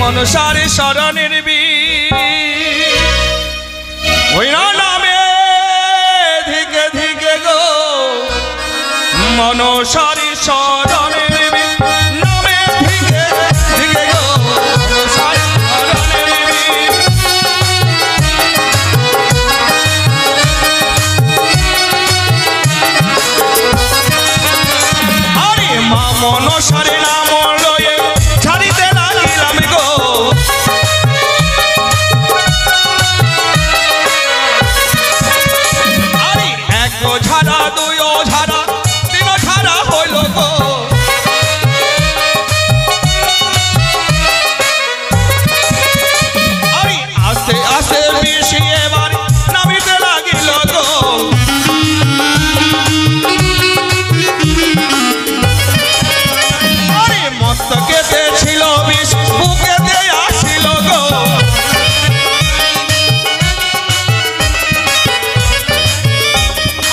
মনসার শরণের বীর ওই নামে ধিকে ধিকে গো মনসার শরণের বীর নামে ধিকে ধিকে গো মনসার শরণের বীর আরে মা মনসার নাম লয়ে ছাড়িতে লাগিলাম গো আরে এক ঝাড়া দুই ঝাড়া তিন ঝাড়া হইল গো আরে আস্তে আস্তে বেশি এবার নামিতে লাগিল গো আরে মস্তকেতে ছিল বিষ বুকেতে আসিল গো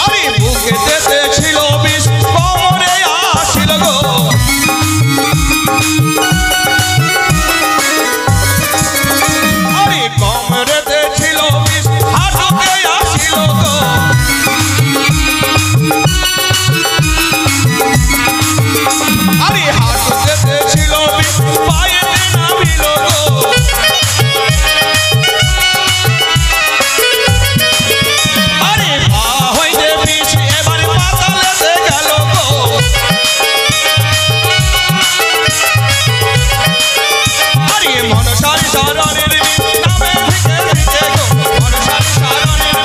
আরে বুকেতে ছিল বিষ কোমরে আসিল গো আরে কোমরেতে ছিল বিষ হাঁটুতে আসিল গো আরে হাঁটুতে ছিল বিষ পায়েতে নামিল গো আরে পা হইতে বিষ এবার পাতালেতে গেল গো আরে মনসার শরণের নামে ধিকে ধিকে গো মনসার শরণের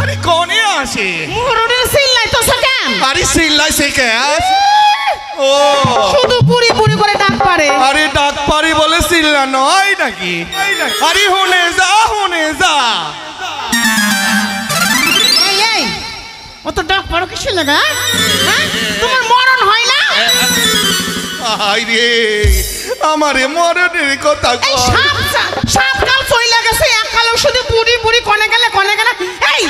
আরে কোনে আসে মুরুরের সিল্লাই তো সকেন আরে সিল্লাই সে কে ও শুধু পুরি পুরি করে ডাক পারে আরে ডাক পারি বলে সিল্লা নয় নাকি আরে হুনে যা এই এই ও তো ডাক পারো কিসের লাগা হ্যাঁ তোমার মরণ হয় না আই রে আমারে মরণের কথা এই কও সাপ কাল চইলা গেছে এক কালো শুধু পুরি পুরি কোনে গেলে এই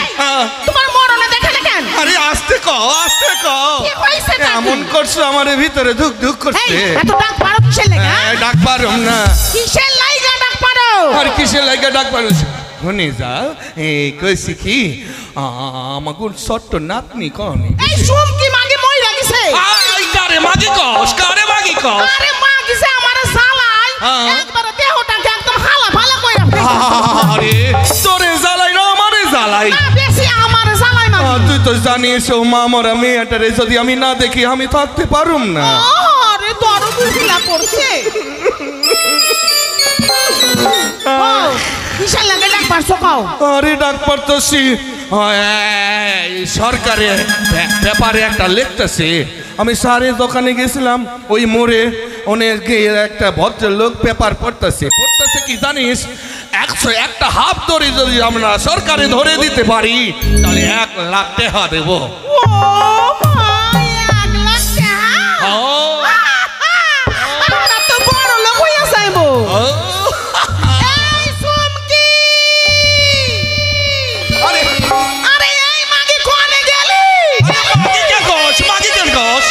তোমার মরণে দেখে না কেন আরে আস্তে কও কি হইছে তা এমন করছো আমারে ভিতরে ধুক ধুক করছে এই এত ডাক পারো কিসের লাগা ডাক পারুম না কিসের লাইগা ডাক পারো আর কিসের লাগে ডাক পারুম শুনে যাও এই কইছি কি আমাকে ছোট্ট নাতনি কনি এই সুমকি মাগে মইরা গেছে আই কারে মাগি কস আরে মা গেছে আমারে জ্বালাই একবারে দেহটাকে একদম হালা ফালা কইরা আরে তোরে জ্বালাই না আমারে জ্বালাই না বেশি আমারে জ্বালাই না তুই তো জানিস ও মা মরা মেয়েটারে যদি আমি না দেখি আমি থাকতে পারুম না আরে দরদ বুঝিলা পড়ছে কিসের লাগে ডাক পারছো কও আরে ডাক পারতেছি সরকারে পেপারে একটা লিখতেছে আমি সারের দোকানে গেছিলাম ওই মোড়ে অনেক একটা ভদ্রলোক পেপার পড়তেছে কি জানিস 101টা হাফ ধরে যদি আমরা সরকারে ধরে দিতে পারি তাহলে 1 লাখ টাকা দেবো ও ভাই 1 লাখ টাকা আমরা তো বড় লোক হইয়া যাইবো এই সুমকি আরে আরে এই মাগি কোনে গেলি মাগি কেন কস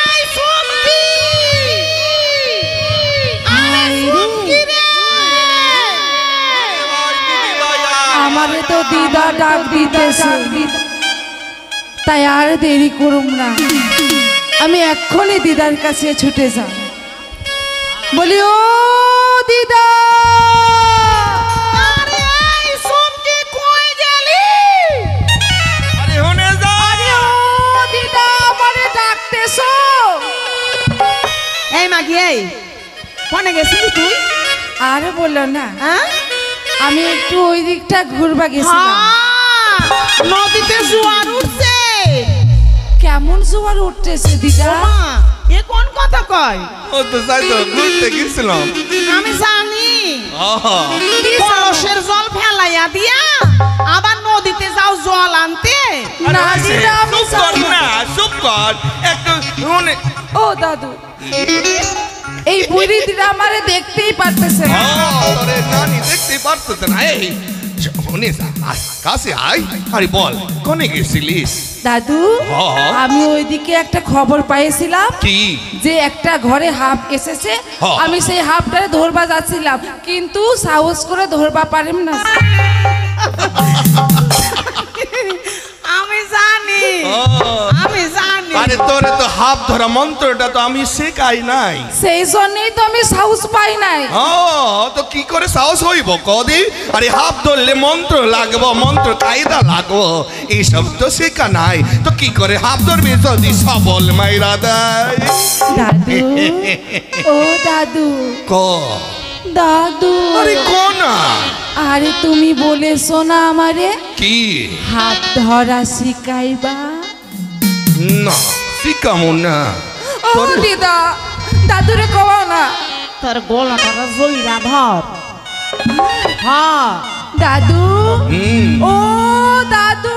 এই সুমকি আরে সুমকি রে আমারে তো দিদা ডাক দিতেছে তাই আর দেরি করুম না আমি এক্ষুনি দিদার কাছে ছুটে যাব বলি ও দিদা আরে এই সুমকি কই গেলি আরে হনে যা ও দিদা আমারে ডাকতেছো এই মাগি এই কোনে গেছিলি তুই আর বললো না হ্যাঁ আমি একটু ওই দিকটা ঘুরবা গেছিলাম নদীতে জোয়ার উঠছে কেমন জোয়ার উঠতেছে দিদা মা এ কোন কথা কয় ও তো যাই তো ঘুরতে গেছিলাম আমি জানি কলসের জল ফেলাইয়া দিয়া আবার নদীতে যাও জল আনতে না দিদা আমি জানি না। চুপ কর একটু শুনে ও দাদু এই বুড়ি দিদা আমারে দেখতেই পারতেছে না আরে নানি দেখতে পারতেছ না এই শুনিস কাছে আয় আরে বল কোনে গেছিলিস দাদু হ্যাঁ। আমি ওইদিকে একটা খবর পাইছিলাম কি যে একটা ঘরে হাফ এসেছে হ্যাঁ। আমি সেই হাফটারে ধরবা যাচ্ছিলাম কিন্তু সাহস করে ধরবা পারিম না আমি জানি আমি জানি আরে তোরে তো হাফ ধরা মন্ত্রটা তো আমি শেখাই নাই সেই জন্যই তো আমি সাহস পাই নাই তো কি করে সাহস হইব কদি আরে হাফ ধরলে মন্ত্র লাগবো মন্ত্র কায়দা লাগবো এইসব তো শেখা নাই তো কি করে হাফ ধরবি যদি সবল মাইরা দেয় দাদু ও দাদু ক দাদু আরে কোনা আরে তুমি বলেছো না আমারে কি হাত ধরা শিখাইবা না শিখামো না ও দিদা দাদুরে কও না তোর গলাটা জইরা ধর হ্যাঁ দাদু হুম ও দাদু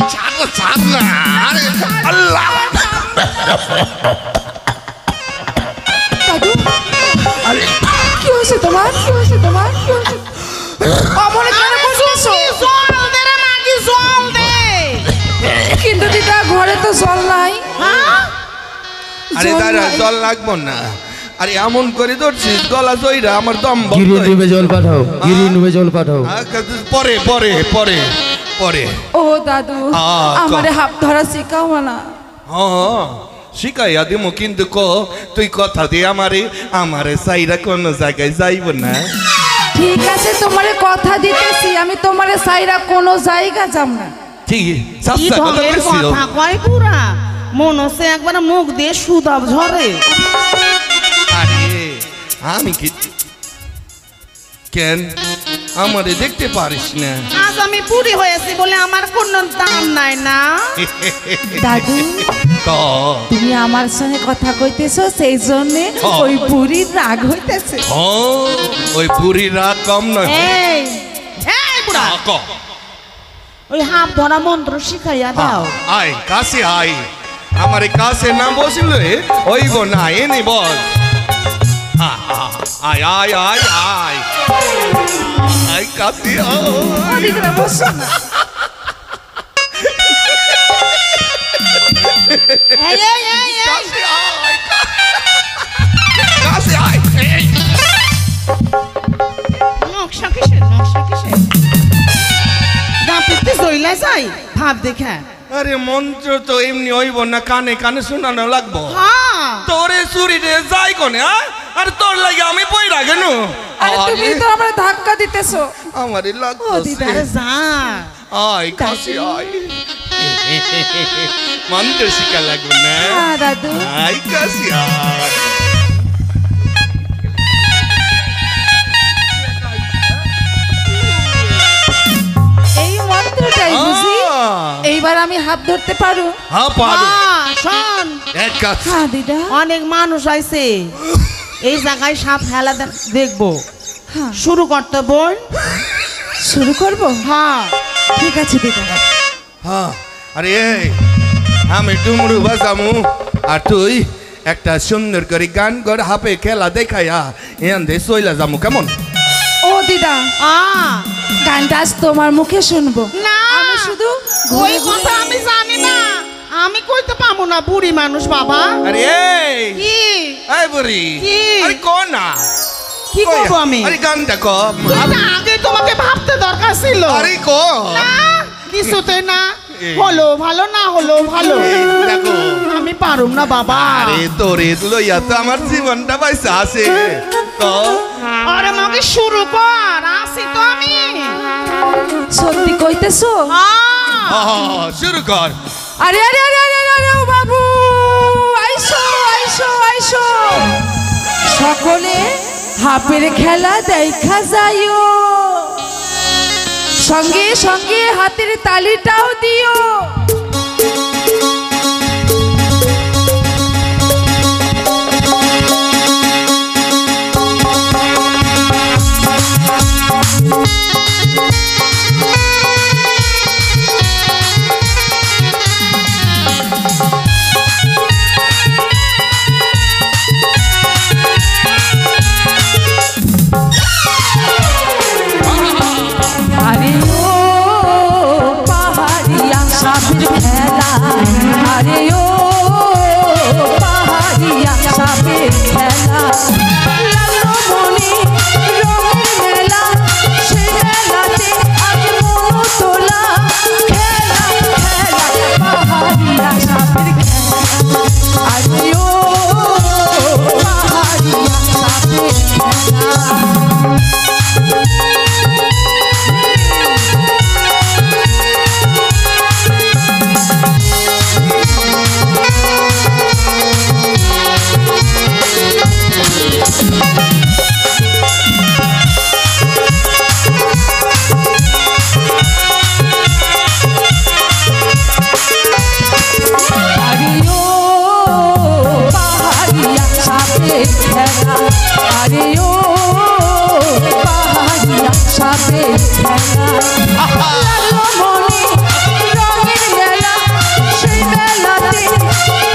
ছাড় ছাড় না আরে আল্লাহ দাদু আরে কি হয়েছে তোমার কি হয়েছে তোমার কি হয়েছে অমনে কেন করতেছো জল দে রে মাগি জল দে কিন্তু দিদা ঘরে তো জল নাই হ্যাঁ আরে জল দাঁড়া নাই। জল লাগবো না আরে এমন করে ধরছিস গলা জয়রা আমার দম বন্ধ গিরি হয়ে- নুবে জল পাঠাও গিরি নুবে জল পাঠাও পরে পরে পরে পরে ও দাদু আ, আমারে হাত ধরা শিখাও না হ্যাঁ শিখাইয়া দিমু কিন্তু তুই কথা দিয়ে আমারে সাইরা কোনো জায়গায় যাইব না ঠিক আছে তোমারে কথা দিতেছি আমি তোমারে সাইরা কোনো জায়গা যাব না ঠিক কি সাচ্চা কথা ঢঙের বলছি কথা কয় পুরা মনে হচ্ছে একবার মুখ দিয়ে সুদাব ঝরে আরে আমি কি কেন আমারে দেখতে পারিস না আজ আমি পুরি হয়েছি বলে আমার কোনো দাম নাই না দাদু ক তুমি আমার সঙ্গে কথা কইতেছো সেই জন্য হ্যাঁ। ওই বুড়ির রাগ হইতেছে ওই বুড়ি রাত কম নয় এই এই বুড়া ক ওই হাত ধরা মন্ত্র শিখাইয়া দাও আয় কাছে আয় আমার কাছে না বসলে ওইব না এনে বল আয় আয় আয় আয় আয় কাছে আয়। ওদিকে বসো না। এই এই এই এই কাছে আয় কাছে আয় এই। নকশা কিসের নকশা কিসের দাঁতিতে জইলা যাই ভাব দেখা আরে মন্ত্র তো এমনি হইব না কানে কানে শোনানো লাগবো হ্যাঁ তোরে চুরিতে যাই কোনে আর তোর লাগে আমি পয়রা কেন আরে তুমি তো আমরা ধাক্কা দিতেছো আমারে ও লাগতো দিদা আরে যা আয় কাছে আয় মন্ত্র শিখা লাগবে না হ্যাঁ দাদু আয় কাছে আয় এই মন্ত্রটাই বুঝি এইবার আমি হাত ধরতে পারো হ্যাঁ পারো হ্যাঁ, শোন এক কাজ হ্যাঁ দিদা অনেক মানুষ আইছে এই জায়গায় সাপ হেলা দেখবো হ্যাঁ শুরু করতে বোন শুরু করব হ্যাঁ ঠিক আছে দিদা হ্যাঁ আরে এই আমি ডুমরু বাজামু আর তুই একটা সুন্দর করে গান কর হাপে খেলা দেখাইয়া এন দে সইলা যামু কেমন ও দিদা গানটা আজ তোমার মুখে শুনবো না আমি শুধু ওই ঘুরে ঘুরে- কথা আমি জানি না আমি কইতে পাবো না বুড়ি মানুষ বাবা আরে এই কি এই বুড়ি কি? আরে কোন না কি করবো আমি আরে গানটা ক এটা আগে তোমাকে ভাবতে দরকার ছিল আরে ক না, কিছুতে না হলো ভালো না হলো ভালো দেখো আমি পারুম না বাবা আরে তোরে লইয়া তো আমার জীবনটা পয়সা আছে তো আরে মাকে শুরু কর আসি তো আমি সত্যি কইতেছো শুরু কর আরে আরে আরে আরে আরে, আরে ও বাবু আইসো আইসো আইসো সকলে হাপের খেলা দেখা যাইও সঙ্গে সঙ্গে হাতের তালিটাও দিও সাপের খেলা আরে ও পাহাড়িয়া সাপের খেলা লাগলো মনে রঙের মেলা সে মেলাতে আজ মন তোলা খেলা খেলা পাহাড়িয়া সাপের খেলা আরে ও পাহাড়িয়া সাপের খেলা আরে ও পাহাড়িয়া সাপের খেলা লাগলো মনে রঙের মেলা সেই মেলাতে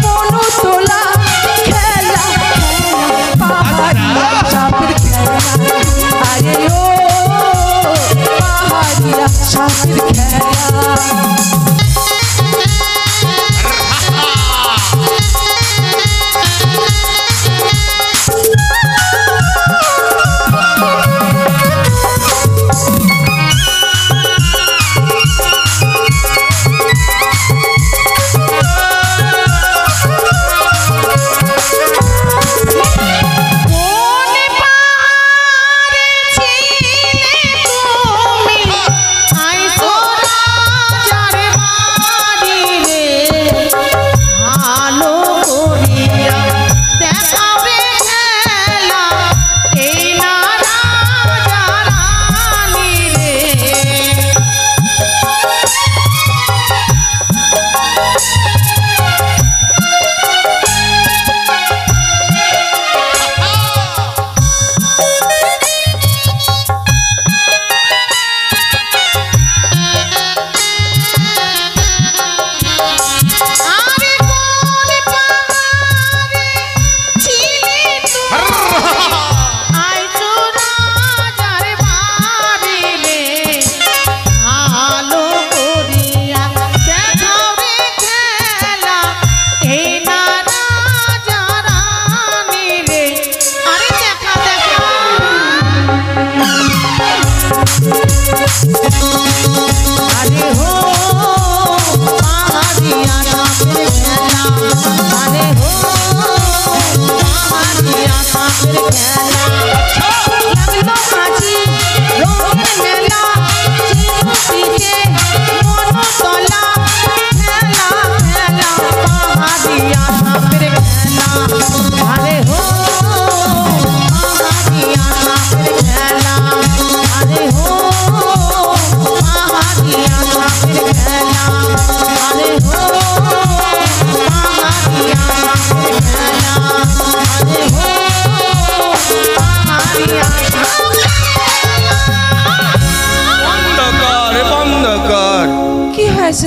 মন তোলা খেলা পাহাড়িয়া সাপের খেলা আরে ও পাহাড়িয়া সাপের খেলা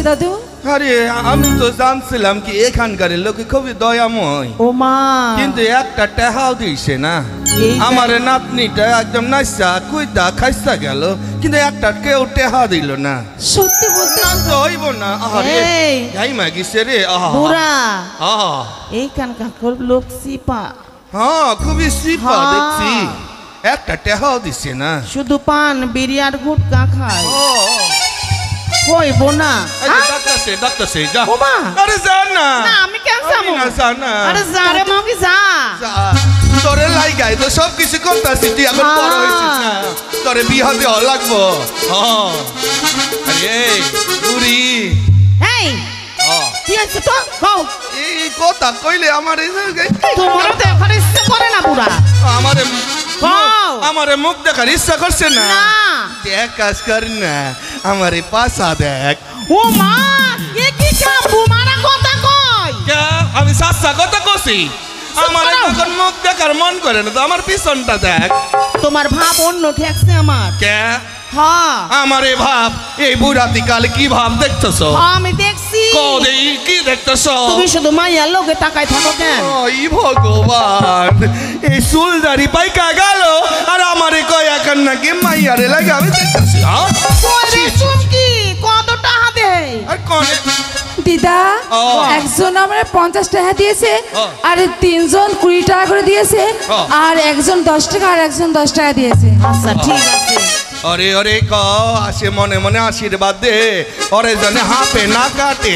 দাদু আরে আমি তো জানছিলাম কি এখানকার লোক খুবই দয়াময় ও মা কিন্তু একটা টেহাও দিছে না আমার নাতনিটা একদম নাইসা কুইদা খাইসা গেল কিন্তু একটা কেউ টেহা দিল না সত্যি বলতে তো হইব না আরে যাই মাগিছে রে বুড়া আহা এইখানকার লোক সিপা হ্যাঁ খুবই সিপা হ্যাঁ। দেখছি একটা টেহাও দিছে না শুধু পান বিড়ি আর গুটকা খায় ও কইব না ডাক্তার সে যা ওমা আরে যা না না আমি কেন যাবো না যা না আরে যা রে মগি যা তোরে লাইগাই তো সব কিছু করতেছি তুই এখন বড় হয়েছিস না তোরে বিয়া দেওয়া লাগবো আরে বুড়ি এই কি আছে তো কও এই কথা কইলে আমার তোমার দেখার ইচ্ছে করে না বুড়া আমারে কও আমারে মুখ দেখার ইচ্ছা করছে না না এক কাজ কর না আমারে পাশা দেখ ও মা এ কি কাম বুমারা কথা কই কে আমি সাচ্চা কথা কইছি আমার এখন মুখ দেখার মন করে না তো আমার পিছনটা দেখ তোমার ভাব অন্য ঠেকছে আমার কে হ্যাঁ আমারে ভাব এই বুড়াতি কালে কি ভাব দেখতেছ আমি দেখছি কই কি দেখতেছ তুমি শুধু মাইয়ার লোকে তাকায় থাকো কেন ওই ভগবান এই চুলদারি পাইকা গেল আর আমারে কয় এখন নাকি মাইয়ারে লাগে আমি দেখতেছি কই রে চুমকি কত টাকা দে আর কোন দিদা ও। একজন আমরা 50 টাকা দিয়েছে ও। আর তিনজন 20 টাকা করে দিয়েছে ও। আর একজন 10 টাকা আর একজন 10 টাকা দিয়েছে। আচ্ছা ঠিক আছে अरे अरे क আসে মনে মনে আশীর্বাদ দে ওরে জনে হাতে না কাটে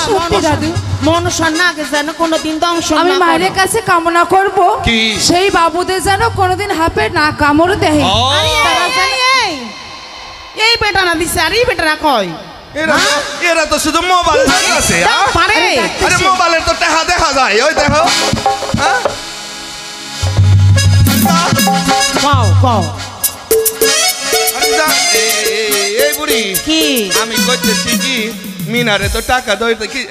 সত্যি দাদু মনুষ্য না যেন কোনোদিন ধ্বংস আমি না মায়ের করে। কাছে কামনা করব কি? সেই বাবুদের যেন কোনোদিন হাপে না কামড় দেয়। ও এই বেটা না দিছে আর এই বেটা না কয় এরা তো শুধু মোবাইল আছে পারে আরে মোবাইলের তো টাকা দেখা যায় ওই দেখো হ্যাঁ কও কও আরে যা, এই বুড়ি কি আমি কইতেছি কি মিনারে তো টাকা দইতে কি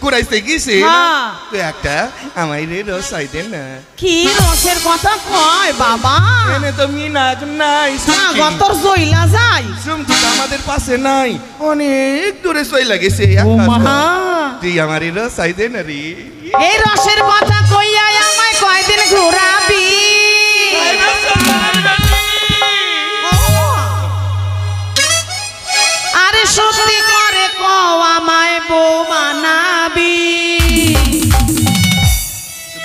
কুড়াইতে গেছি হ্যাঁ। তুই একটা আমার রে রসাই দে না কি রসের কথা কয় বাবা এনে তো মিনা এখন নাই না গতর জইলা যায় সুমকি তো আমাদের পাশে নাই অনেক দূরে চইলা গেছে ও মা তুই আমার রে রসাই দে না রে এই রসের কথা কইয়া আমায় কয়দিন ঘোরাবি আরে সত্যি করে কও আমায় বউ বানাবি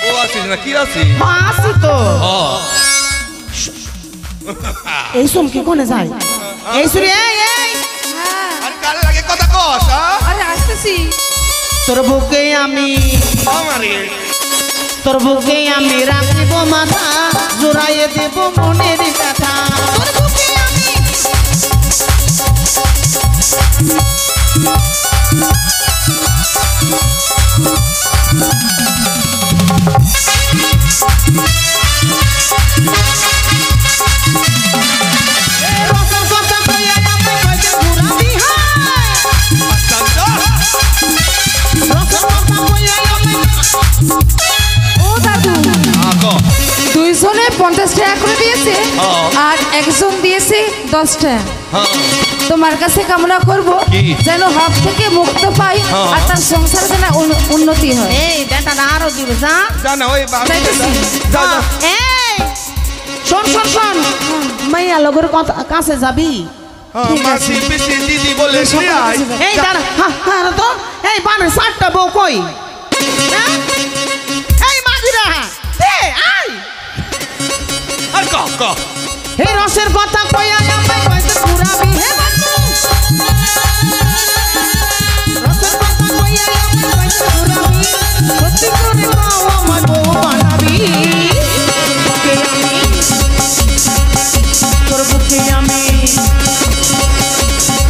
বউ আছিস না কি আছিস আসি তো এই চমকে কোনে যায় এই সুরে এই এই আর কাল লাগে কথা কস আরে আসতেছি তোর বুকে আমি আমারে তোর বুকে আমি রাখিব মাথা জোড়াইয়ে দেব মনের ব্যথা তোর বুকে আমি রসের কথা কইয়া আমায় কয়দিন ঘুরাবি হায় রসের কথা কইয়া আমায় ও দাদু আগো দুইজনে 50 টাকা করে দিয়েছে ও। আর একজন দিয়েছে 10 টাকা। হ্যাঁ তোমার কাছে কামনা করব কি? যেন হক থেকে মুক্ত পাই হ্যাঁ। আর তার সংসার যেন উন্নতি হয়। এই বেটা আরো দিব যা জানা ওই বাবা যাইতেছি। যা যা এই শোন শোন শোন মাইয়া লগের কাছে যাবি হ্যাঁ মাসি পিসি দিদি বলে আই এই দাঁড়া হ্যাঁ তো এই বানের 7টা বউ কই হ্যাঁ? এই মাগিরা দে আই আর ক ক এই রসের কথা কইয়া আমায় কইতে ঘুরাবি হে বাচ্চু রসের কথা কইয়া আমায় কইতে ঘুরাবি সত্যি করে কও আমায় বউ বানাবি বুকে আমি তোর বুকে আমি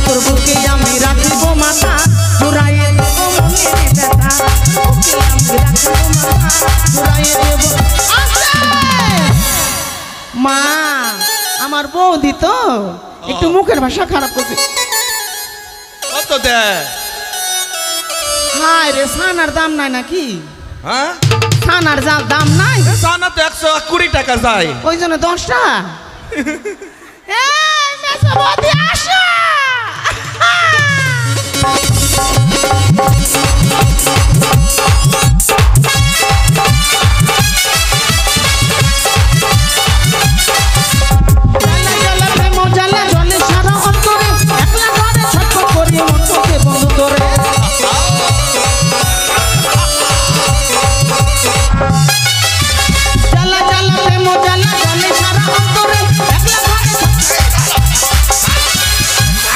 তোর বুকে আমি রাখিব মাথা জোড়াইয়ে দেব মনের ব্যথা বুকে আমি রাখিব মাথা জোড়াইয়ে দেব আস্তে মা আমার বৌদি তো একটু মুখের ভাষা খারাপ করছে কত দে হায় রে সানার দাম নাই নাকি হ্যাঁ সানার যা দাম নাই সানা তো 120 টাকা যায় ওই জন্য 10টা এই মেসো বৌদি আসো জ্বালা জ্বালা প্রেম জ্বালা জলে সারা অন্তরে একলা ঘরে ছটফট করি মন তোকে বন্ধ করে জ্বালা জ্বালা প্রেম জ্বালা জলে সারা অন্তরে একলা ঘরে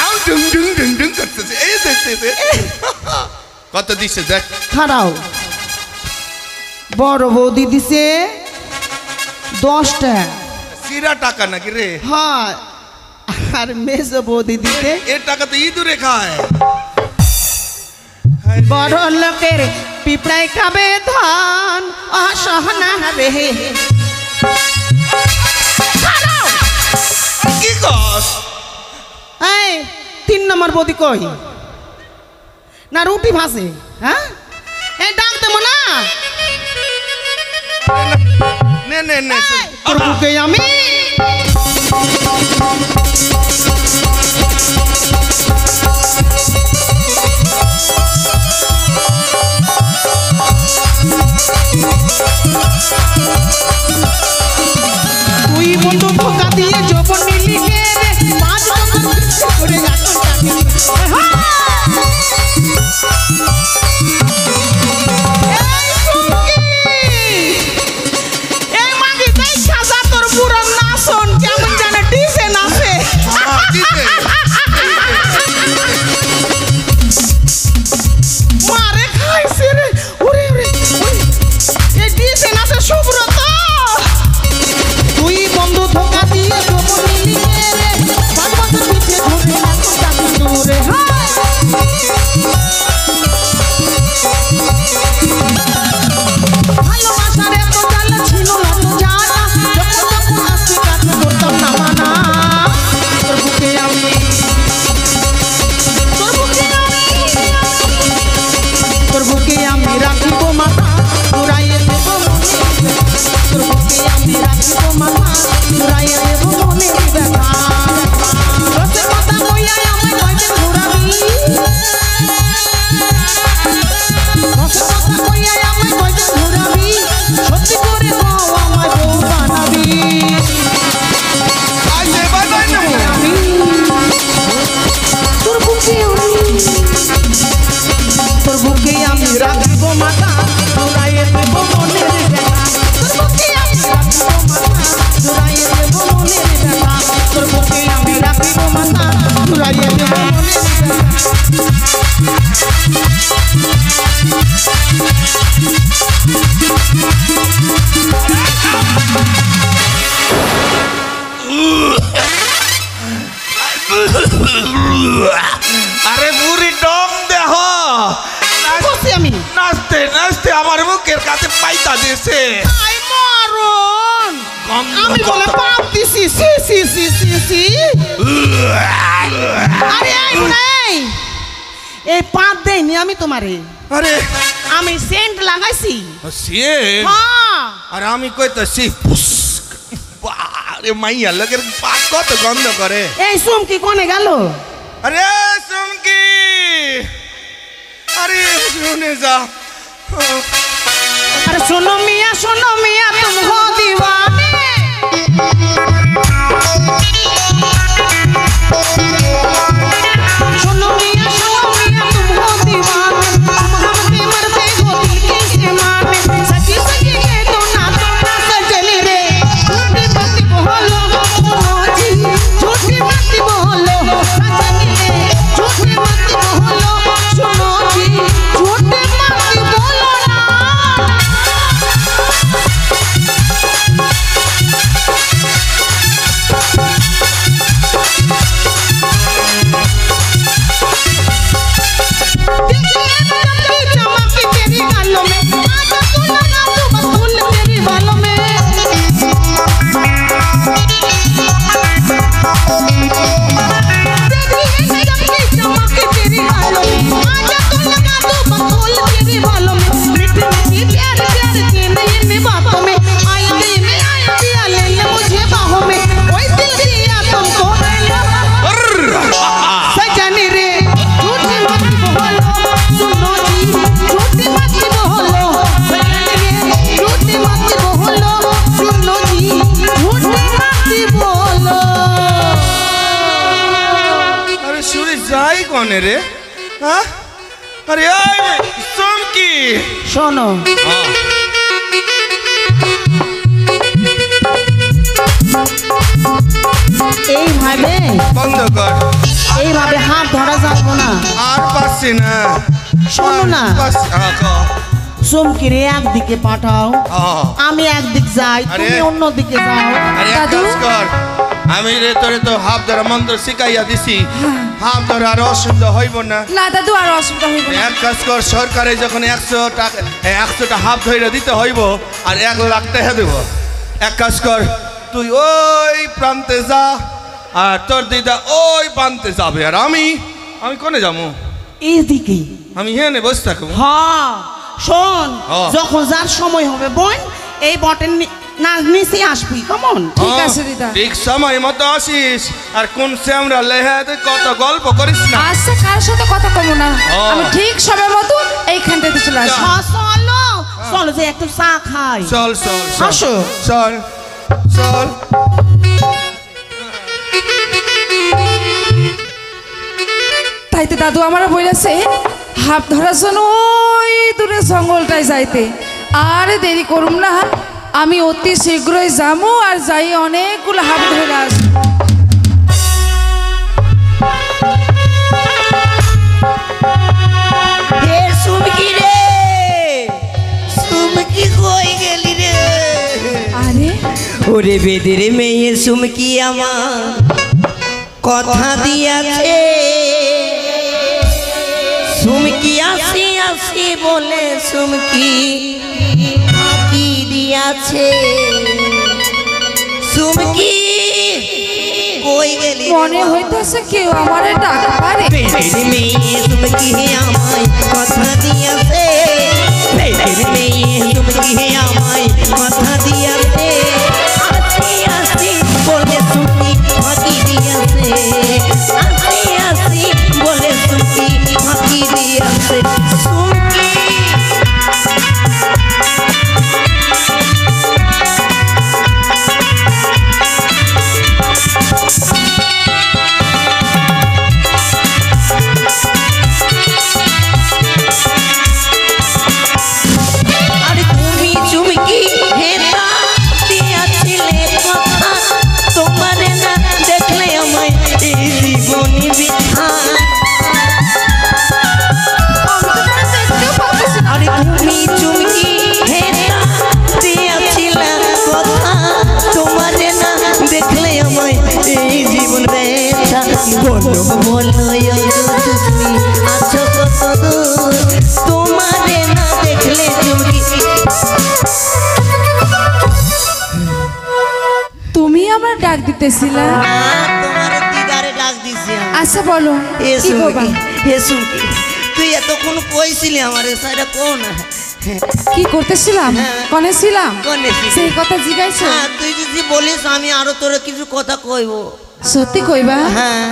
আউ ডুং ডুং ডুং ডুং করতেছে এই দেখতে কত দিছে দেখ খাড়াও বড় বৌদি দিছে 10টা সিরা টাকা নাকি রে হয় আর মেজো বৌদি দিতে এর টাকা তো ইঁদুরে খায় বড় লোকের পিঁপড়ায় খাবে ধান অসহনা রে খাড়াও। কি কস এই 3 নম্বর বৌদি কই না রুটি ভাসে হ্যাঁ এই ডাক দেবো না নে নে নে তোর বুকে আমি তুই বন্ধু ধোকা দিয়ে যৌবন নিলি রে 5 বছর করে এখন জুড়াইয়ে দেব মনের আরে বুড়ি ডম দেহ বসি আমি নাচতে নাচতে আমার মুখের কাছে পাইতা দিয়েছে আই মরণ আমি বলে পাপ দিছি সি সি সি সি সি আরে আই নাই এই পাপ দেইনি আমি তোমারে আরে আমি সেন্ট লাগাইছি সে হ্যাঁ আর আমি কইতাছি ফুস আরে মাইয়া লোকের পাক কত গন্ধ করে এই সুমকি কোনে গেল আরে সুমকি আরে শুনে যা अरे सुनो मियाँ तुम हो दीवाने सुनो मियाँ तुम हो दीवाने तुम हमसे मरते हो दिल के माने सची सची के तो ना सजने रे झूठी मत बोलो सुनो जी झूठी मत बोलो सजने रे झूठी मत बोलो सुनो जी झूठी मत बोलो ना चमकी तेरी गालों में आजा तू लगा तू बस फूल तेरी बालों में चमकी तेरी गालों में आजा तू लगा तू बस फूल तेरी बालों में मीठी मीठी प्यार प्यार के नए बातों में आया दिया ले ले मुझे बाहों में कोई दिल दिया तुमको सजने रे झूठी मत बोलो सुनो जी झूठी मत बोलो सजने रे झूठी मत बोलो सुनो जी झूठी मत बोलो আরে শুনে যাই কোনে রে হ্যাঁ আরে আয় সুমকি শোনো এইভাবে বন্ধ কর এইভাবে হাত ধরা যাবে না আর পাচ্ছি না শোনো না চমকিরে একদিকে পাঠাও আমি একদিক যাই আরে। তুমি অন্যদিকে যাও আরে এক দাদু? কাজ কর আমি রে তোরে তো হাফ ধরা মন্ত্র শিখাইয়া দিছি হাফ ধরা আর অসুবিধা হইব না না দাদু আর অসুবিধা হইব না এক কাজ কর সরকারে যখন 100 টাকা 100টা হাফ ধরে দিতে হইব আর 1 লাখ টাকা দেব এক কাজ কর তুই ওই প্রান্তে যা আর তোর দিদা ওই প্রান্তে যাবে আর আমি কোনে যাবো এইদিকে আমি হেনে বসে থাকবো হ্যাঁ শোন হ্যাঁ। যখন যার সময় হবে বোন এই বটেন না নিচে আসবি কেমন ঠিক আছে দিদা ঠিক সময় মতো আসিস আর কোন শ্যামরা লেহাতে কত গল্প করিস না আজকে কার সাথে কথা কম না হ্যাঁ। আমি ঠিক সময় মতো এইখানটাতে চলে আসি হ্যাঁ, চলো চলো যে একটু চা খাই চল চল চল আসো। চল চল তাই তো দাদু আমার বলেছে হাফ ধরার জন্য ওই দূরে জঙ্গলটায় যাইতে আর দেরি করুম না আমি অতি শীঘ্রই যাবো আর যাই অনেকগুলো হাফ ধরে আসবো হে সুমকি রে সুমকি কই গেলি রে আরে ওরে বেদের মেয়ে সুমকি আমার কথা দিয়াছে সুমকি আসি আসি বলে সুমকি কি দিয়াছে সুমকি কই গেলি মনে হইতেছে কেউ আমারে ডাক পারে বেদের মেয়ে সুমকি আমায় কথা দিয়াছে বেদের মেয়ে সুমকি আমায় কথা দিয়াছে আসি আসি বলে সুমকি ফাঁকি দিয়াছে আসি আসি বলে সুমকি ফাঁকি দিয়াছে সুমকি আরে তুমি চুমকি হেতা দিয়াছিলে কথা তোমারে না দেখলে আমায় এই জীবন বলো বলো তুমি আছো কত দূর তোমারে না দেখলে চুমকি তুমি আমার ডাক দিতেছিলা? তোমার দিদারে ডাক দিছি আমি। আচ্ছা বলো এ কি করবা? সুমকি এ সুমকি তুই এতক্ষণ কইছিলি আমারে সাইডা কোন কি করতেছিলাম? হ্যাঁ। কোনে ছিলাম? কোনে ছিলি? সেই কথা জিজ্ঞাসা। হ্যাঁ তুই যদি বলিস আমি আরো তোর কিছু কথা কইবো। সত্যি কইবা? হ্যাঁ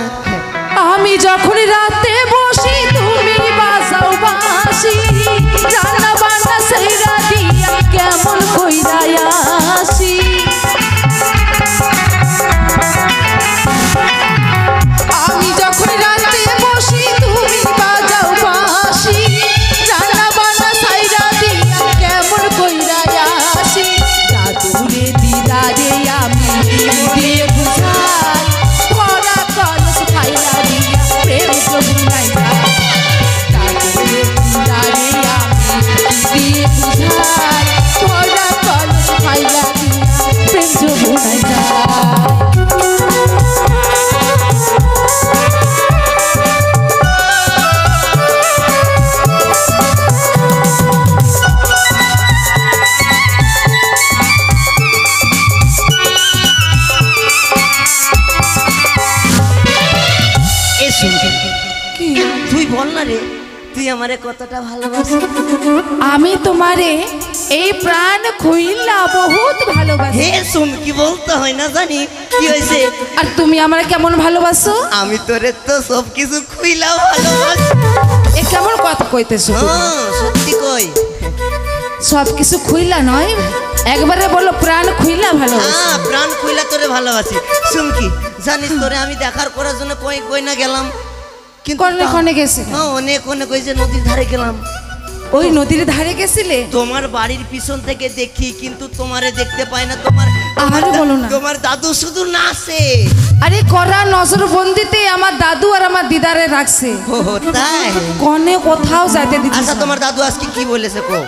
আমি যখন রাতে বসি তুমি বাজাও বাঁশি, রান্না বান্না সেইরা দিয়া কেমন কইরা আসি। আমি যখন রাতে বসি তুমি বাজাও বাঁশি, রান্না বান্না সেইরা দিয়া কেমন কইরা আসি। দাদুরে দিদারে আমি দিয়ে বুঝাই, ভরা কলস খাইলা দিয়া প্রেম প্রভু নাই যায়। দাদুরে দিদারে আমি দিয়ে বুঝাই, ভরা কলস খাইলা দিয়া প্রেম প্রভু নাই যায়। এ সুমকি কি? তুই বল না রে তুই আমারে কতটা ভালোবাসিস। আমি তোমারে এই প্রাণ খুইলা বহুত ভালোবাসি। হে সুমকি বলতে হয় না জানি কি হয়েছে। আর তুমি আমারে কেমন ভালোবাসো? আমি তোরে তো সব কিছু খুইলা ভালোবাসি। এ কেমন কথা কইতেছো? সত্যি কই। সব কিছু খুইলা নয়, একবারে বলো প্রাণ খুইলা ভালোবাসি। হ্যাঁ প্রাণ খুইলা তোরে ভালোবাসি। সুমকি জানিস তোরে আমি দেখার করার জন্য কই কই না গেলাম কিন্তু কোনে কোনে গেছে? হ্যাঁ অনেক অনেক ওই যে নদীর ধারে গেলাম। ওই নদীর ধারে গেছিলে? তোমার বাড়ির পিছন থেকে দেখি কিন্তু তোমারে দেখতে পাই না। তোমার আরে বলো না। তোমার দাদু শুধু নাচে। আরে করা নজর বন্দিতে আমার দাদু আর আমার দিদারে রাখছে, ও তাই? কনে কোথাও যাইতে দিচ্ছে আচ্ছা না। তোমার দাদু আজকে কি বলেছে কো?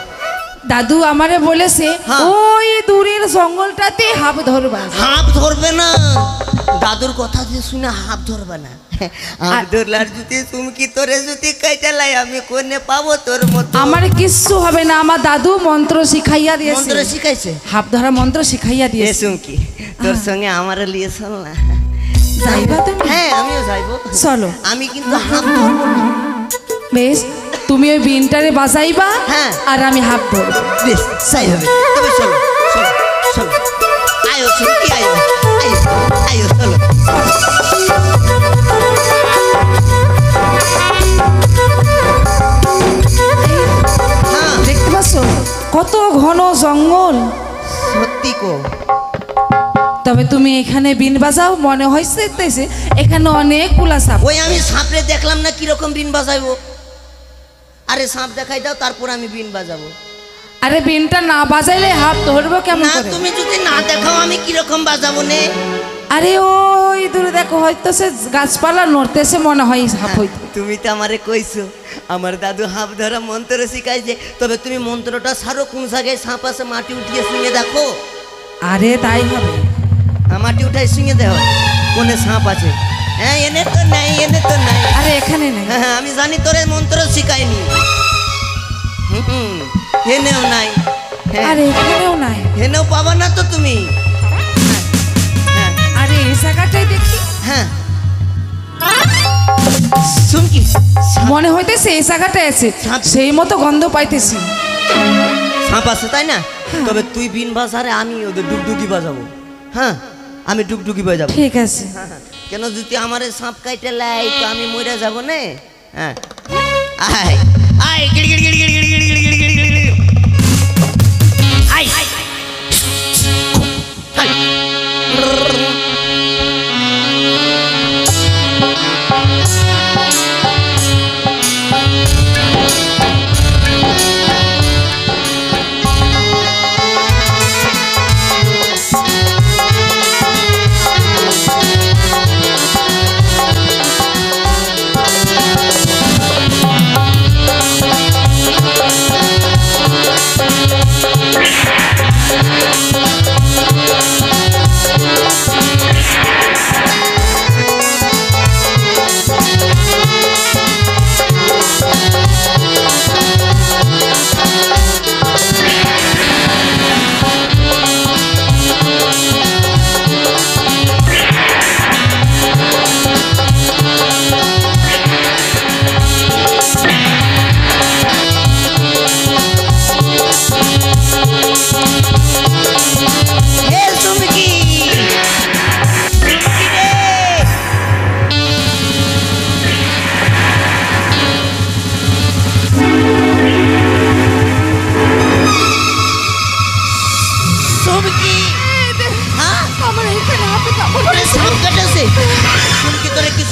দাদু আমারে বলেছে হ্যাঁ। ওই দূরের জঙ্গলটাতে হাফ ধরবা। হাফ ধরবে না, দাদুর কথা যে শুনে হাফ ধরবে না। হাফ ধরলার যদি চুমকি তোরে যদি কাইটালাই আমি কোনে পাবো তোর মতো? আমার কিচ্ছু হবে না, আমার দাদু মন্ত্র শিখাইয়া দিয়েছে। মন্ত্র শিখাইছে? হাফ ধরা মন্ত্র শিখাইয়া এ দিয়েছে। চুমকি তোর সঙ্গে আমার লিয়ে চল না। যাইবা তুমি? হ্যাঁ আমিও যাইবো। চলো। আমি কিন্তু হাফ ধরবো না। বেশ, তুমি ওই বিনটারে বাজাইবা হ্যাঁ। আর আমি হাফ ধরবো। বেশ তাই হবে। তবে চলো চলো চলো আয়ো চুমকি আয়ো আয়ো আয়ো চলো। হ্যাঁ দেখতে পাচ্ছ কত ঘন জঙ্গল। সত্যি কো। তবে তুমি এখানে বিন বাজাও, মনে হইতেছে এখানে অনেক কুলা সাপ। ওই আমি সাপরে দেখলাম না কিরকম বিন বাজাইবো। আরে সাপ দেখাই দাও তারপর আমি বিন বাজাবো। আরে বিনটা না বাজাইলে হাফ ধরবো কেমন না করে? তুমি যদি না দেখাও আমি কিরকম বাজাবো নে? আরে ওই দূরে দেখো হইতেছে গাছপালা নড়তেছে, মনে হয় হাফ হইতে। তুমি তো আমারে কইছো আমার দাদু হাফ ধরা মন্ত্র শিখাইছে। তবে তুমি মন্ত্রটা সারো কোন জায়গায় সাপ আছে মাটি উঠিয়ে শুনে দেখো। আরে তাই হবে। মাটি উঠাই শুনে দেখো কোনে সাপ আছে। হ্যাঁ এনে তো নাই এনে তো নাই। আরে এখানে নেই। হ্যাঁ আমি জানি তোরে মন্ত্র শিখাইনি। এনেও নাই। হ্যাঁ আরে এখানেও নাই। এনেও পাবা না তো তুমি। হ্যাঁ আরে এই জায়গাটাই দেখি হ্যাঁ চুমকি মনে হইতেছে এই জায়গাটায় আছে, সাপ। সেই মতো গন্ধ পাইতেছি। সাপ আছে তাই না? তবে তুই বিন বাজারে আমি ওদের ডুগডুগি বাজাবো। হ্যাঁ আমি ডুগডুগি বাজাবো। ঠিক আছে। কেন যদি আমারে সাপ কাইটে লাই তো আমি মরে যাব না। হ্যাঁ আয় আয় গিড় গিড় গিড় গিড় গিড় গিড় গিড় গিড় গিড় গিড় গিড়। আয় আয়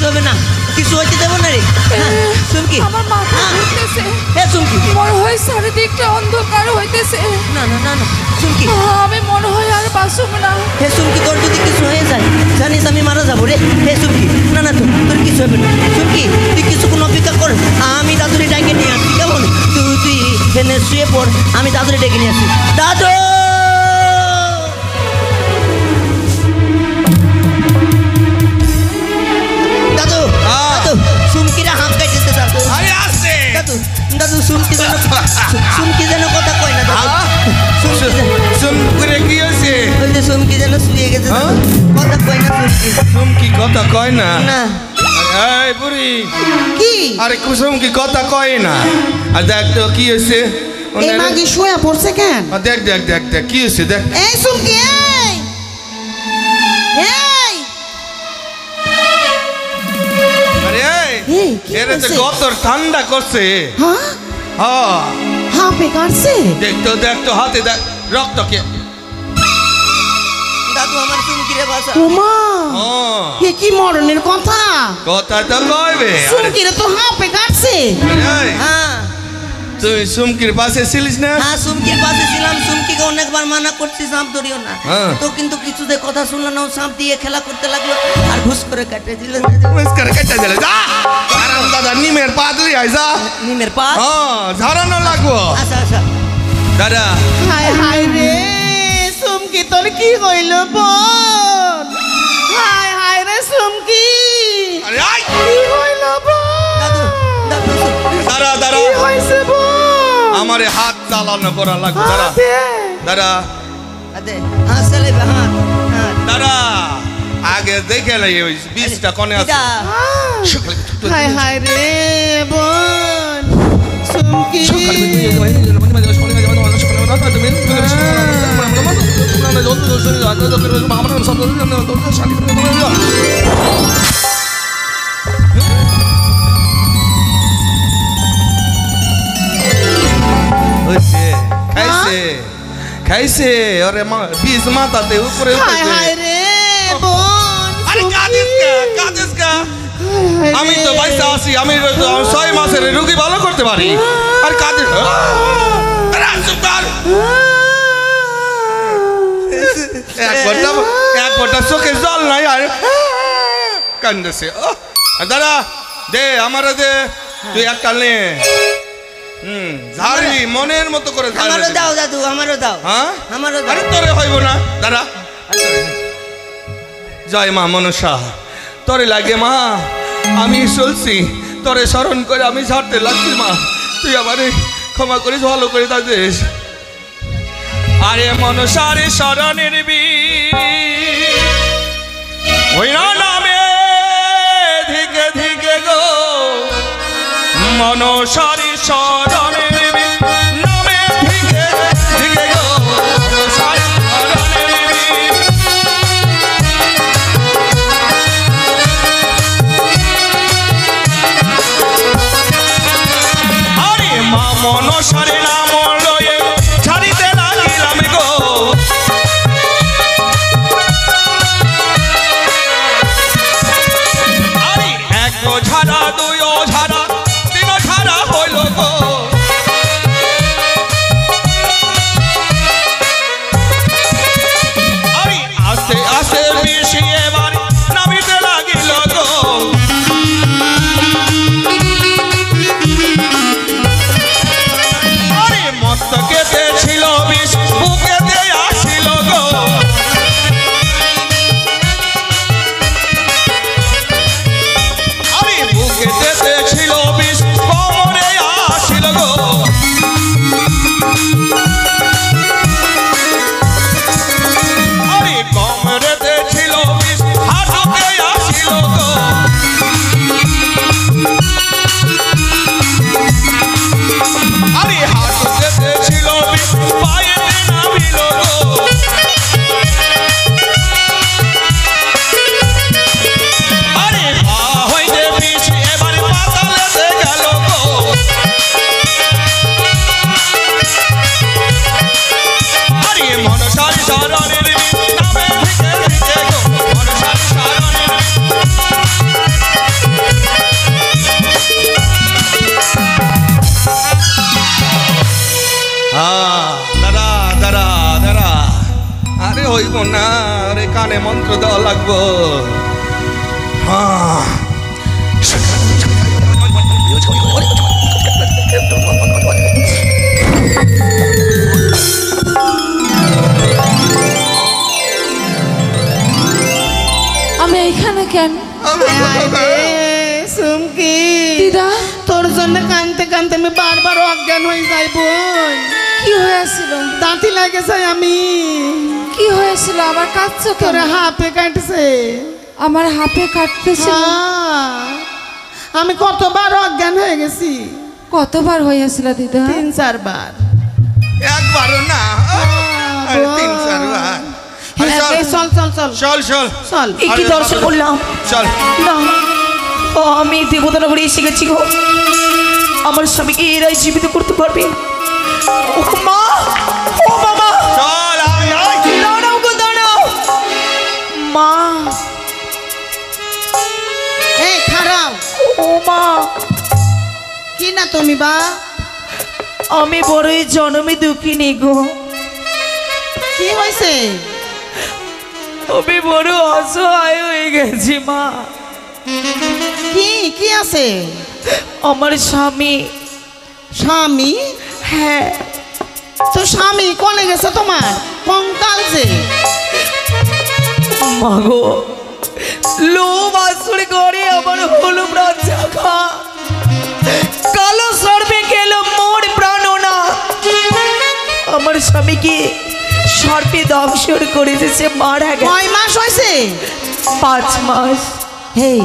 কিছু হবে না, কিছু হইতে দেবো না রে। চুমকি আমার মাথা ঘুরতেছে, হে চুমকি, মনে হয় চারিদিকটা অন্ধকার হইতেছে। না না না না চুমকি, আমি মনে হয় আর বাঁচব না। হে চুমকি, তোর যদি কিছু হয়ে যায় জানিস আমি মারা যাবো রে। হে চুমকি, না না তোর কিছু হবে না। চুমকি তুই কিছুক্ষণ অপেক্ষা কর, আমি দাদুরে ডেকে নিয়ে আসছি, কেমন? তুই এখানে শুয়ে পড়, আমি দাদুরে ডেকে নিয়ে আসছি। দাদু দাদু দাদু, চুমকিরা হাত কাটতেছে দাদু। আরে আসছে দাদু দাদু, চুমকি যেন কথা কয় না দাদু। চুমকি যেন- চুম করে কি হয়েছে? ওই যে চুমকি যেন শুয়ে গেছে দাদু, কথা কয় না চুমকি। চুমকি কথা কয় না? না এই বুড়ি, কি আরে কুসুম কি কথা কয় না? আর দেখ তো কি হয়েছে? এই মাগি শুয়ে পড়ছে কেন? দেখ দেখ দেখ দেখ কি হয়েছে দেখ। এই সুমকি, এই এই আরে এই, এই, কি এরে তো হয়েছে? গতর ঠান্ডা করছে। হ্যাঁ হ্যাঁ হাঁপে কাটছে। দেখ তো হাতে দেখ রক্ত কে। দাদু আমার চুমকিরে বাঁচা। ওমা ও এ কি মরণের কথা? কথা তো কইবে। আরে সুমকিরে তো হাঁপে কাটছে। এই, হ্যাঁ তুই সুমকির পাশে ছিলিস না? হ্যাঁ চুমকির পাশে ছিলাম, চুমকিকে অনেকবার মানা করছি সাপ ধরিও না, হ্যাঁ। তো কিন্তু কিছুতে কথা শুনলো না, ও সাপ দিয়ে খেলা করতে লাগলো আর ঘুষ করে কাটে দিল। নমস্কার কেটে দিলে যা। আরাম দাদা নিমের পাতলি আই যা। নিমের পা। হ্যাঁ ঝাড়ানো লাগবো। আচ্ছা আচ্ছা দাদা হায় হায় রে সুমকি, তোর কি হইল বোন? হায় হায় রে সুমকি, আরে আই কি হইল বোন? দাদু দাদু দাঁড়া কি হইছে বোন? আমারে হাত চালানো করা লাগবে। দাঁড়া হাতে। দাঁড়া আদে হাত চালাইবে, হাত হাত। দাঁড়া আগে দেখে লাই ওই বীজটা কোনে আছে। এটা হায় হায় রে বোন সুমকি। খাইছে খাইছে আরে বীজ মাথাতে উপরে হায় হায় রে বোন আরে কাঁদিস কা আমি তো বাইসা আছি, আমি 6 মাসের রোগী ভালো করতে পারি। আর কাঁদিস আরে চুপ কর। এক ফোঁটা চোখে জল নাই আর কান্দেছে। দাদা দে আমার দে, তুই একটা নে। ঝাড়বি মনের মতো করে ঝাড়বি। আমারও দাও দাদু, আমারও দাও। হ্যাঁ আমারও দাও। আরে তোরে হইব না দাদা। জয় মা মনসা, তোরে লাগে মা, আমি চলছি তোরে স্মরণ করে আমি ঝাড়তে লাগছি মা, তুই আমারে ক্ষমা করিস, ভালো করে দিস। আরে মনসারে শরণের ওই নামে ধিকে ধিকে গো, মনসারে শরণের নামে ধিকে ধিকে গো, মনসারে শরণের আরে মা মনসারে নাম লয়ে ছাড়িতে লাগিলাম গো। আরে এক ঝাড়া দুই ঝাড়া তিন ঝাড়া হইল গো, কানে মন্ত্র দেওয়া লাগবো। হ্যাঁ আমি এইখানে কেন? সুমকি দিদা তোর জন্য কানতে কানতে আমি বারবার অজ্ঞান হয়ে যাই বোন। কি হয়েছিল? দাঁতি লাগেছে আমি। কি হয়েছিল? আবার কাঁদছো কেন? তোর হাফে কাটছে। আমার হাফে কাটতেছিল? আমি কতবার অজ্ঞান হয়ে গেছি। কতবার হয়েছিল দিদা? 3-4 বার। একবারও না, আরে 3-4 বার। আরে চল চল চল চল চল চল চল। কি দর্শন করলাম চল। না ও আমি দেবতানগরে এসে গেছি গো। আমার স্বামীকে এরাই জীবিত করতে পারবে। ও মা, ও বাবা, চল আয় আয়। দাঁড়াও গো দাঁড়াও মা। এই খারাও। ও মা, কি না তুমি বা? আমি বড়ই জন্মে দুঃখিনী গো। কি হয়েছে? আমি বড় অসহায় হয়ে গেছি মা। কি কি আছে? আমার স্বামী। স্বামী? হ্যাঁ, তো স্বামী কোনে গেছে তোমার? কঙ্কাল যে। মাগো, লোভ আসরে করে আমার হলো প্রাণ জাগা। কালো সর্বে গেল মোর প্রাণনা। আমার স্বামীকে সর্পে দংশন করে এসেছে, মারা গেছে। 9 মাস হয়েছে? 5 মাস। হেই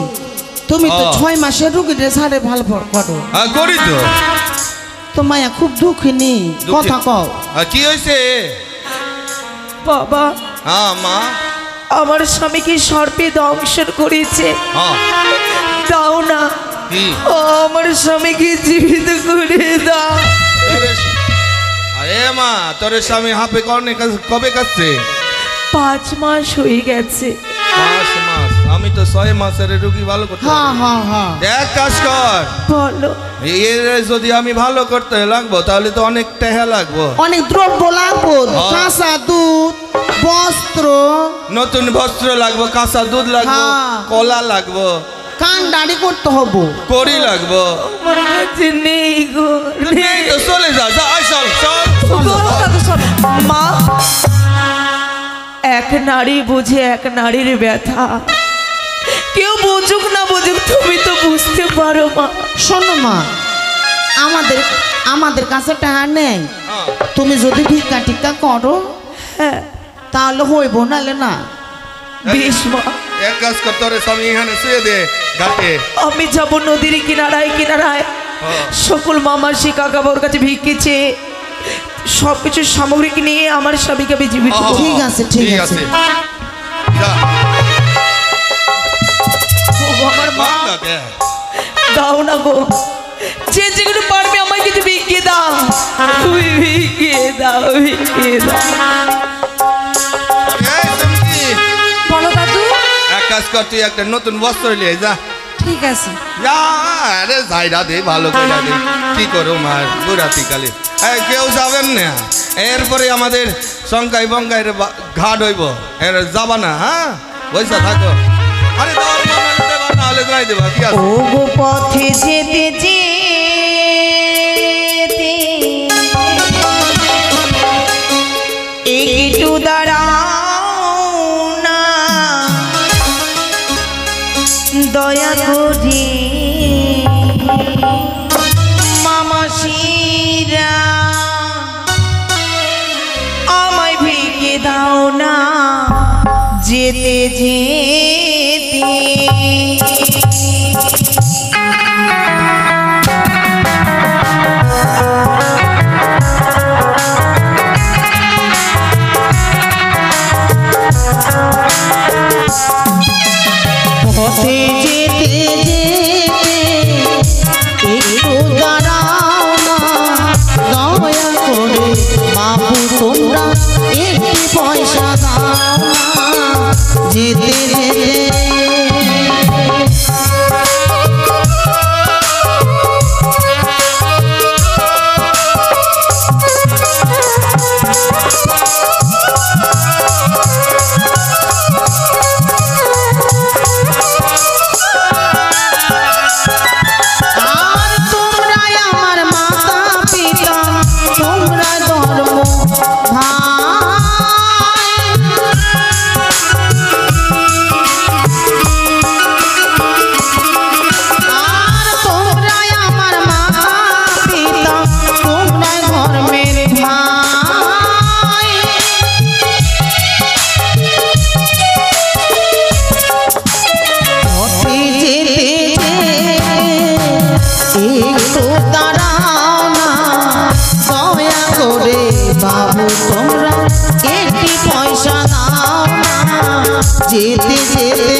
তুমি তো 6 মাসের রুগীদের সারে ভালো করো। হ্যাঁ করি তো। তো মায়া খুব দুঃখিনী, কথা কও। কি হয়েছে? বাবা, হ্যাঁ মা, আমার স্বামীকে সর্পে দংশন করেছে। হ্যাঁ দাও না, কি? আমার স্বামীকে জীবিত করে দাও। আরে মা, তোর স্বামী হাফে কর্নে কবে কাটছে? 5 মাস হয়ে গেছে। 5 মাস? আমি তো 6 মাসের রুগী ভালো করতে হ্যাঁ পারি। হ্যাঁ হ্যাঁ। দেখ কাজ কর, বলো। এর যদি আমি ভালো করতে লাগবো তাহলে তো অনেক টাকা লাগবো। অনেক দ্রব্য লাগবো, হ্যাঁ। কাঁচা দুধ, বস্ত্র, নতুন বস্ত্র লাগবো, কাঁচা দুধ লাগবো, হ্যাঁ। কলা লাগবো, কান দাড়ি করতে হবো। কড়ি লাগবো। আমার কাছে নেই গো, এই তো চলে যা, যা আয়, চল চল। চলো দাদু চলো। মা, এক নারী বুঝে এক নারীর ব্যথা। কেউ বুঝুক না বুঝুক, তুমি তো বুঝতে পারো মা। শোনো মা, আমাদের কাছে টাকা নেই। হ্যাঁ। তুমি যদি ভিক্ষা টিক্ষা করো হ্যাঁ, তাহলে হইব, নাহলে না। বেশ মা, এক কাজ কর, তোর স্বামী এখানে শুয়ে দে ঘাটে। আমি যাব নদীর কিনারায় কিনারায়, হ্যাঁ। সকল মামাসি কাকা বাবুর কাছে ভিক্ষে চেয়ে সবকিছু সামগ্রিক নিয়ে আমার স্বামীকে আমি জীবিত করব। ঠিক আছে, ঠিক আছে। যা। ওগো আমার মা, বাংলা দে। দাও না গো, যে যেগুলো পারবে আমায় কিছু ভিক্ষে দাও। তুমি ভিক্ষে দাও, ভিক্ষে দাও। এই চুমকি, বলো দাদু। এক কাজ কর, তুই একটা নতুন বস্ত্র নিয়ে যা। ঠিক আছে। যা, আরে যাইরা দে, ভালো করে দে। কি করো মার বুড়াতি কালে কেউ যাবেন না। এরপরে আমাদের শঙ্কাই বঙ্কাইয়ের ঘাট হইব, এর যাবা না। হ্যাঁ বৈশা থাকো। আরে দেওয়ার মানে দেবা, না হলে যাই দেবা। কি আছে? ওগো পথে যেতে যেতে একটু দাঁড়াও না, দয়া করে মামাসিরা আমায় ভিড়ে দাও না, যেতে যেতে। পথে যেতে যেতে একটু দাঁড়াও না, দয়া করে বাবু তোমরা একটি পয়সা দাও না, যেতে যেতে। যেতে যেতে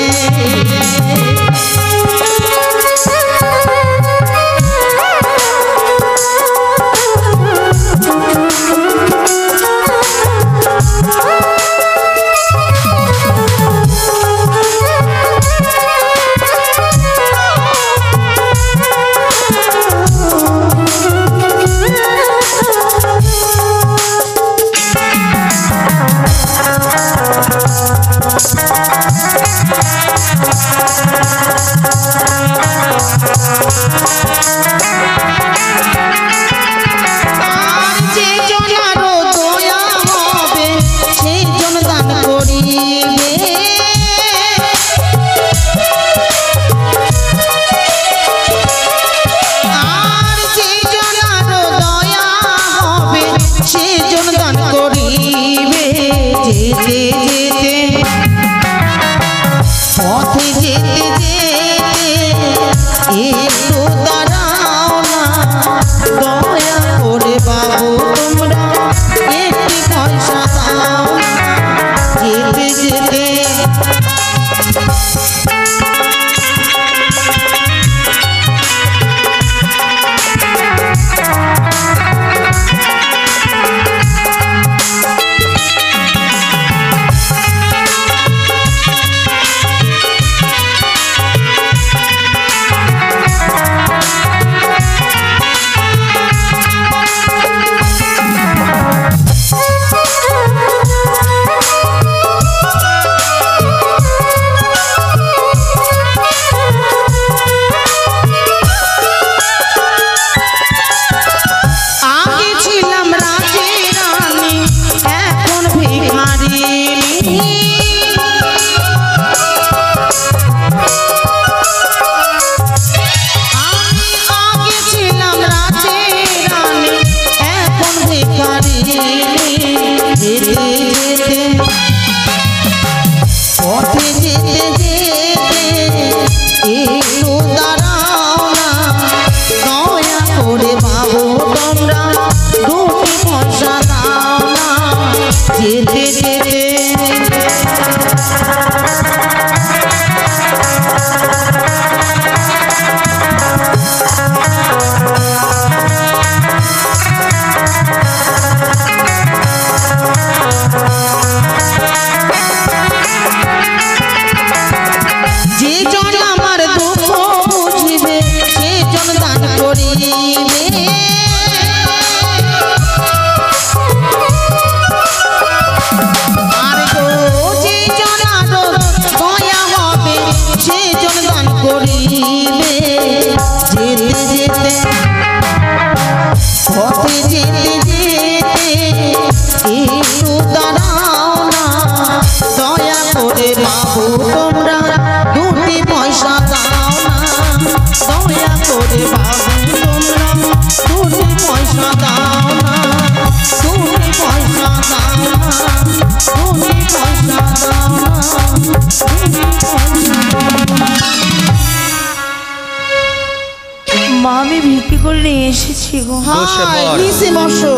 আমি ভিক্ষি করে নিয়ে এসেছি গো। বসে বস। নিচে বসো।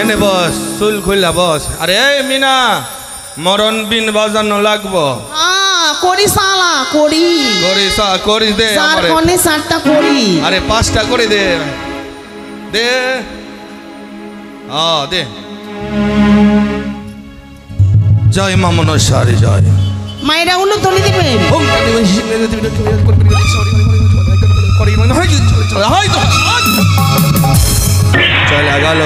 এনে বস, চুল খুললা বস। আরে এই মিনা, মরণ বিন বাজানো লাগবো। করি সালা করি করি দে আমারে। 4টা করি। আরে 5টা করে দে দে। দে। জয় মা মনসারে জয়। মায়েরা উলো তুলে দিবেন। চলে গেল।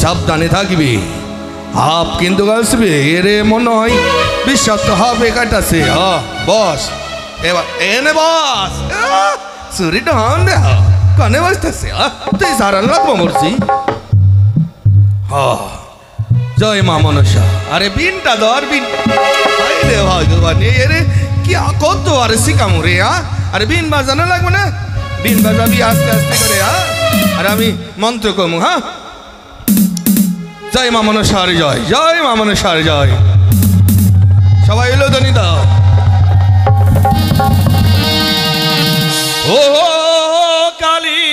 সাবধানে থাকবি, হাফ কিন্তু আসবে। এরে মনে হয় বিশ্বাস তো হাফ একাটাছে। বস এবার এনে বস। চুরি ডান দে কানে বাজতেছে। তুই সারা লাগবো মরছি। জয় মা মনসা। আরে বিনটা ধর, বিন। রে ভগবান, এরে কি কত আরে শিখামু রে। আরে বিন বাজানো লাগবে না? বিন বাজাবি আস্তে আস্তে করে। আর আমি মন্ত্র কমু। জয় মা মনসার জয়, জয় মা মনসার জয়। সবাই এলো তো নিতা। ও কালী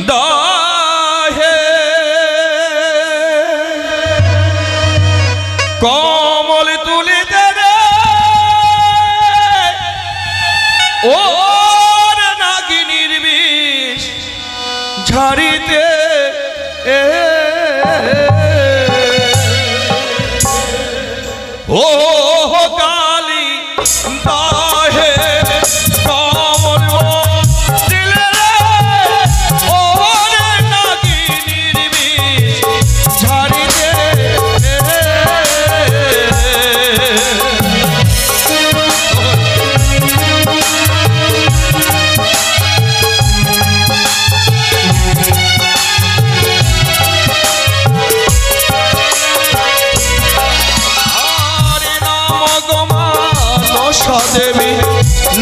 দাহে কমল তুলিতে রে ও নাগিনীর বিষ ঝাড়িতে ও কালী দাহে কমল দিলে রে ও নাগিনীর বিষ ঝাড়িতে দেবী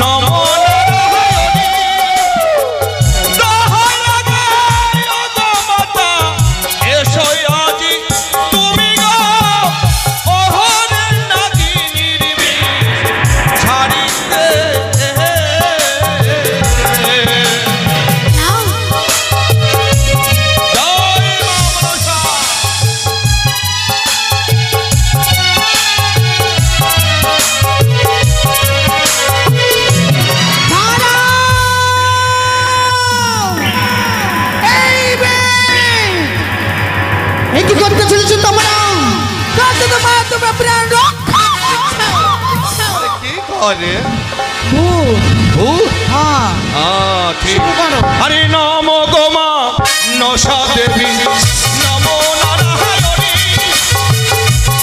নম এসো আজি তুমি গো ওহরে নাগিনীর বিষ ছাড়িতে জয় মনসা কি করতে চলেছো তোমরা? তোমরা প্রাণ রক্ষা কি করে ঠিক হরে নম গোমা নশা দেবী নম নারায়ণী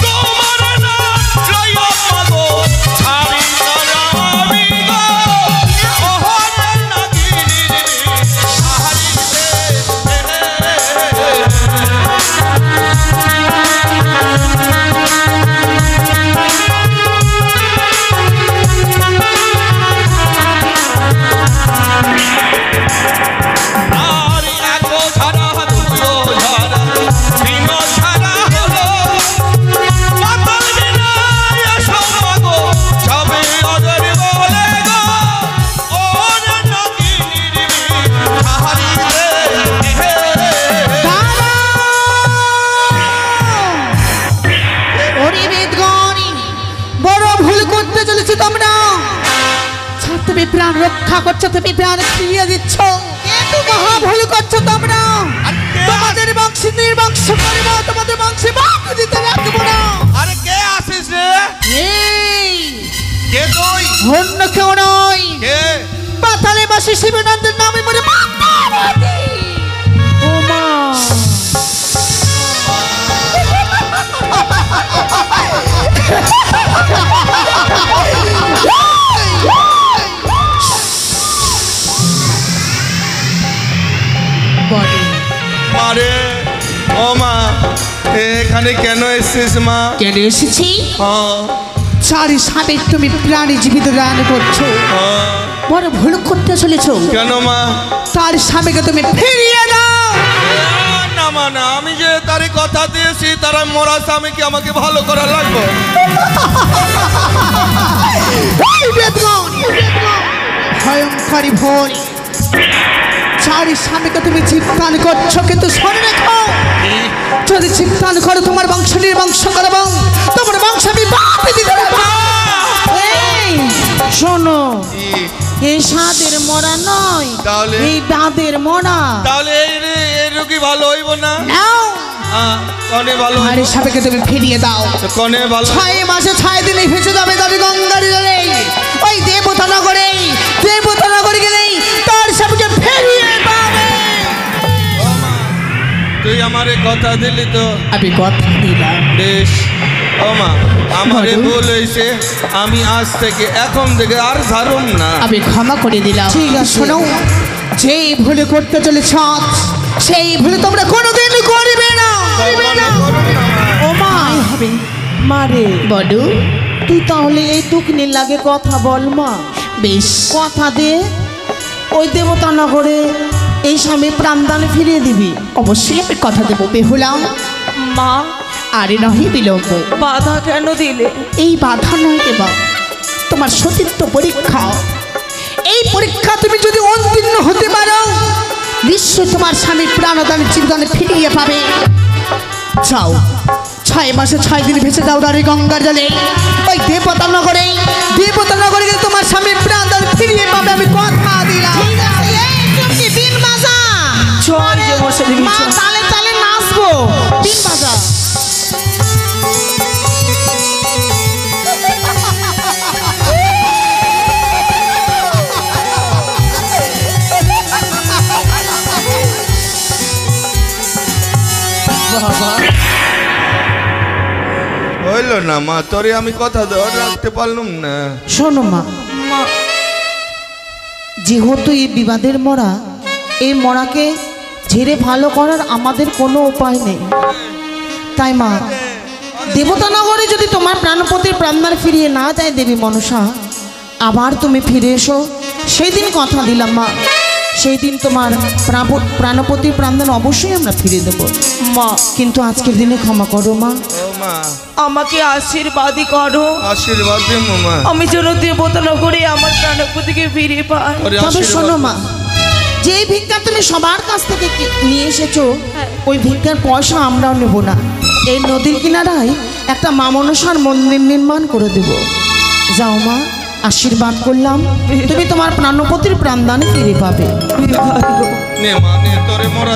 তোমার নাম লইয়া মাগো ছাড়ি নারায়ণী গো ওহরে নাগিনীর বিষ ছাড়িতে আর এক ঝাড়া দুটো ঝাড়া তিন ঝাড়া হলো মাতাল বিনা এসো মাগো যাবে ওদের বলে গো ওর নাগিনীর বিষ ছাড়িতে ওরে বেদগণী, বড় ভুল করতে চলেছো তোমরা। তুমি প্রাণ রক্ষা করছো, তুমি প্রাণ ফিরিয়ে দিচ্ছ, কিন্তু মহা ভুল করছো তোমরা। তোমাদের বংশ নির্বংশ করব, তোমাদের বংশে বাপ দিতে রাখবো না। আরে কে আসিস রে? এই কে তুই? অন্য কেউ নয়, কে? পাতালে বসে শিবনন্দের নামে মরে পার্বতী। ও মা, মারে ও মা এখানে কেন এসেছিস মা? কেন এসেছি? হ্যাঁ চারি সাপে তুমি প্রাণী জীবিত দান করছো, হ্যাঁ। বড় ভুল করতে চলেছো। কেন মা? তার স্বামীকে তুমি ফিরিয়ে দাও। না মা না, আমি যে তারই কথা দিয়েছি তারা মরা স্বামীকে আমাকে ভালো করা লাগবে। ভয়ঙ্করী ভুল, চারি স্বামীকে তুমি জীবদান করছো, কিন্তু শোনে রেখো, যদি জীবদান করো তোমার বংশ নির্বংশ করবো, তোমার বংশ আমি বাপে দিতে রাখবো। এই শোনো, এই সাদের মরা নয়, তাহলে? এই দাঁতের মরা। তাহলে এই রোগী ভালো হইব না? নাও, কনে ভালো হইব? আরে সাপেকে তুমি ফিরিয়ে দাও। তো কনে ভালো? 6 মাসে 6 দিনে ভেসে যাবে তবে গঙ্গার জলে, ওই দেবতা নগরে গেলেই তার সাপকে ফিরিয়ে পাবে। ও মা, তুই আমারে কথা দিলি তো? আমি কথা দিলাম। বেশ ও মা, আমারে ভুল হয়েছে, আমি আজ থেকে এখন থেকে আর ছাড়ুম না। আমি ক্ষমা করে দিলাম। ঠিক আছে, শোনো, যেই ভুলে করতে চলেছ সেই ভুলে তোমরা কোনোদিন করবে না। ও মা হবে মারে বড়, তুই তাহলে এই দুঃখিনীর লাগে কথা বল মা। বেশ, কথা দে, ওই দেবতা নগরে এই স্বামী প্রাণদান ফিরিয়ে দিবি। অবশ্যই আমি কথা দেবো বেহুলা। মা, আরে নহি বিলম্ব, বাধা কেন দিলে? এই বাধা নয় দেবা, তোমার সতীত্ব পরীক্ষা। এই পরীক্ষা তুমি যদি উত্তীর্ণ হতে পারো, নিশ্চয় তোমার স্বামীর প্রাণদানের জীবনে ফিরিয়ে পাবে। যাও, 6 মাসে 6 দিন ভেসে যাও নারী গঙ্গার জলে, ওই দেবতা নগরে গিয়ে তোমার স্বামীর প্রাণদান ফিরিয়ে পাবে, আমি কথা দিলাম। তুমি বিন বাজা, চল যে বসে দিবি মা তালে তালে নাচবো, বিন বাজা। হইলো না মা, তোরে আমি কথা ধরে রাখতে পারলাম না। শোনো মা, যেহেতু এই বিবাদের মরা, এই মরাকে ঝেড়ে ভালো করার আমাদের কোনো উপায় নেই। তাই মা, দেবতানগরে যদি তোমার প্রাণপতির প্রাণদান ফিরিয়ে না যায় দেবী মনসা, আবার তুমি ফিরে এসো। সেই দিন কথা দিলাম মা, সেই দিন তোমার প্রাণপতির প্রাণদান অবশ্যই আমরা ফিরে দেবো মা। কিন্তু আজকের দিনে ক্ষমা করো মা। ও মা, আমাকে আশীর্বাদই করো, আশীর্বাদ দে মা। আমি যেন দেবতা নগরে আমার প্রাণপতিকে ফিরে পাই। ওরে তবে আশীর্বাদ শোনো দে। মা, যে ভিক্ষা তুমি সবার কাছ থেকে নিয়ে এসেছো, ওই ভিক্ষার পয়সা আমরাও নেব না। এই নদীর কিনারায় একটা মা মনসার মন্দির নির্মাণ করে দেব। যাও মা, আশীর্বাদ করলাম, তুমি তোমার প্রাণপতির প্রাণদান ফিরে পাবে। নে মা, নে তোরে মোরা